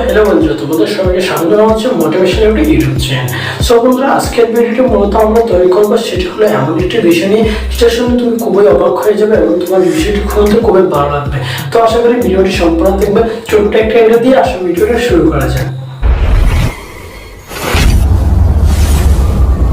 Hello বন্ধুরা, তোমাদের সবাইকে স্বাগত জানাচ্ছি মোটিভেশন একটা ইউটিউব চ্যানেল। সো বন্ধুরা, আজকের ভিডিওটি মূলত আমরা তৈরি করবো সেটি হলো এমন একটি বিষয় নিয়ে যেটা শুনে তুমি খুবই অবাক হয়ে যাবে এবং তোমার বিষয়টি খুলতে খুবই ভালো লাগবে। তো আশা করি ভিডিওটি সম্পূর্ণ দেখবে। ছোট্ট একটা ইন্টারভিউ দিয়ে আসলে ভিডিওটা শুরু করা যাক।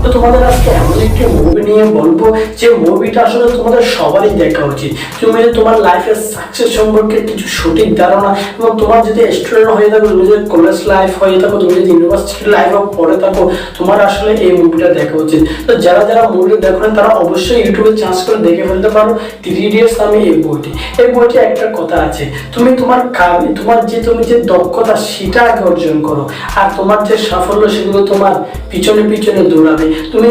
তো তোমাদের আজকে এমন একটি মুভি নিয়ে বলবো যে মুভিটা আসলে তোমাদের সবারই দেখা উচিত। তুমি যদি তোমার লাইফের সাকসেস সম্পর্কে কিছু সঠিক ধারণা এবং তোমার যদি স্টুডেন্ট হয়ে থাকো, তুমি যদি কলেজ লাইফ হয়ে থাকো, তুমি যদি ইউনিভার্সিটি লাইফে পড়ে থাকো, তোমার আসলে এই মুভিটা দেখা উচিত। তো যারা যারা মুভিটা দেখো না তারা অবশ্যই ইউটিউবে চার্জ করে দেখে ফেলতে পারো। 3 ইডিয়টস নামে এই বইটি একটা কথা আছে, তুমি তোমার তুমি যে দক্ষতা সেটা আগে অর্জন করো, আর তোমার যে সাফল্য সেগুলো তোমার পিছনে পিছনে দৌড়াবে। তুমি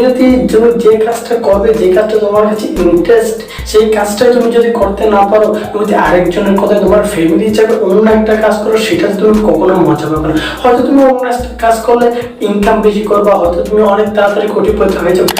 যে কাজটা করবে, যে কাজটা তোমার কাছে ইন্টারেস্ট, সেই কাজটা তুমি যদি করতে না পারো, তুমি যদি আরেকজনের কথা, তোমার ফ্যামিলি হিসাবে অন্য একটা কাজ করো, সেটা তুমি কখনো মজা পাবে না। হয়তো তুমি অন্য একটা কাজ করলে ইনকাম বেশি করবা, হয়তো তুমি অনেক তাড়াতাড়ি কোটিপতি হয়ে যাবে,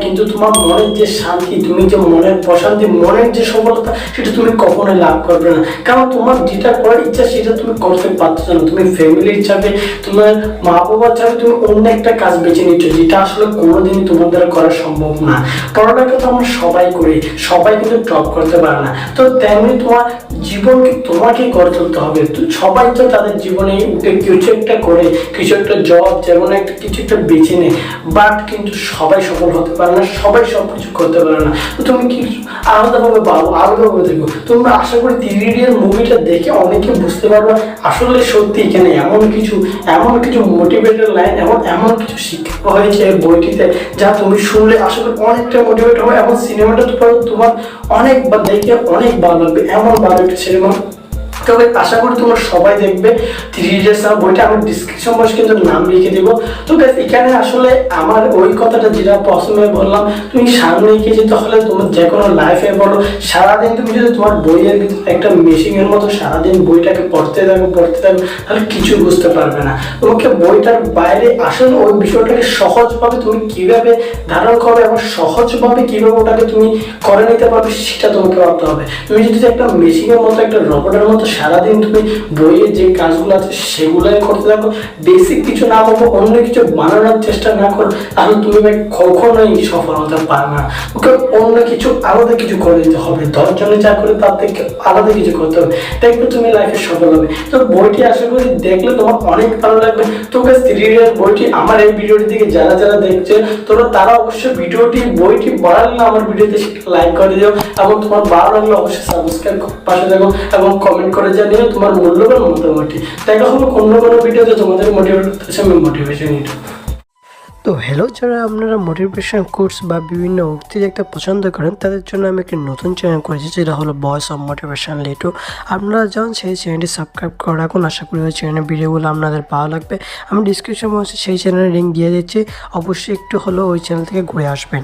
কিন্তু তোমার মনের যে শান্তি, তুমি যে মনের প্রশান্তি, মনের যে সফলতা, সেটা তুমি কখনোই লাভ করবে না। কারণ তোমার যেটা করার ইচ্ছা সেটা তুমি করতে পারছো না। তুমি ফ্যামিলি হিসাবে, তোমার মা বাবার হিসাবে তুমি অন্য একটা কাজ বেছে নিচ্ছ, যেটা আসলে কোনোদিনই তোমার দ্বারা করা সম্ভব না। পড়ালেখা তো আমরা সবাই করি, সবাই কিন্তু টপ করতে পারে না। তো তেমনি তোমার জীবনকে তোমাকেই গড়ে তুলতে হবে। সবাই তো তাদের জীবনে উঠে কিছু একটা করে, কিছু একটা জব, যেমন কিছু একটা বেছে নেয়, বাট কিন্তু সবাই সফল হতে পারে না, সবাই সবকিছু করতে পারে না। তো তুমি কিছু আলাদাভাবে ভাবো, আলাদাভাবে দেখো। তোমরা আশা করি 3 ইডিয়ট মুভিটা দেখে অনেকে বুঝতে পারবে আসলে সত্যি এখানে এমন কিছু মোটিভেটেড লাইন, এমন কিছু শিক্ষা হয়েছে বইটিতে, যা তুমি শুনলে আসলে অনেকটা মোটিভেট হবে এবং সিনেমাটা তোমার অনেকবার দেখে অনেক ভালো লাগবে। এমন ভালো একটা সিনেমা। তবে আশা করি তোমরা সবাই দেখবে 3 ইডিয়টস বইটা। আমি ডিসক্রিপশন বক্সে কিন্তু নাম লিখে দিব। তো এখানে আসলে আমার ওই কথাটা যেটা প্রথমে বললাম, তুমি সামনে এগিয়ে যেতে হলে তোমার যে কোনো লাইফে বলো, সারাদিন তুমি যদি তোমার বইয়ের ভিতরে একটা মেশিনের মতো সারাদিন বইটাকে পড়তে থাকো, তাহলে কিছু বুঝতে পারবে না। তোমাকে বইটার বাইরে আসলে ওই বিষয়টাকে সহজভাবে তুমি কিভাবে ধারণ করবে এবং সহজভাবে কিভাবে ওটাকে তুমি করে নিতে পারবে, সেটা তোমাকে ভাবতে হবে। তুমি যদি একটা মেশিনের মতো, একটা রবটের মতো সারাদিন তুমি বইয়ের যে কাজগুলো আছে সেগুলোই করতে থাকো, বেসিক কিছু না করবো, অন্য কিছু বানানোর চেষ্টা না করো, তাহলে তুমি কখনোই সফল হতে পারবে না। ওকে অন্য কিছু আলাদা কিছু করে দিতে হবে। 10 জনে যা করে তার থেকে আলাদা কিছু করতে হবে, দেখবে তুমি লাইফে সফল হবে। তো বইটি আশা করি দেখলে তোমার অনেক ভালো লাগবে। তো গাইস, 3 ইডিয়ট বইটি আমার এই ভিডিওটি থেকে যারা দেখছে, তারা অবশ্যই বইটি ভালো লাগলে আমার ভিডিওতে লাইক করে দিও এবং তোমার ভালো লাগলে অবশ্যই সাবস্ক্রাইব পাশে দেখো এবং কমেন্ট করে জানিও তোমার মূল্যবান মতামতটি। দেখা হবে অন্য কোনো ভিডিওতে তোমাদের মোটিভেশন। তো হ্যালো, যারা আপনারা মোটিভেশন কোর্স বা বিভিন্ন উক্তি দেখতে পছন্দ করেন, তাদের জন্য আমি একটি নতুন চ্যানেল করেছি, যেটা হলো ভয়েস অফ মোটিভেশন লিটু। আপনারা যান সেই চ্যানেলটি সাবস্ক্রাইব করে রাখুন। আশা করি ওই চ্যানেলের ভিডিওগুলো আপনাদের ভালো লাগবে। আমি ডিসক্রিপশন বক্সে সেই চ্যানেলের লিঙ্ক দিয়ে দিচ্ছি, অবশ্যই একটু হলেও ওই চ্যানেল থেকে ঘুরে আসবেন।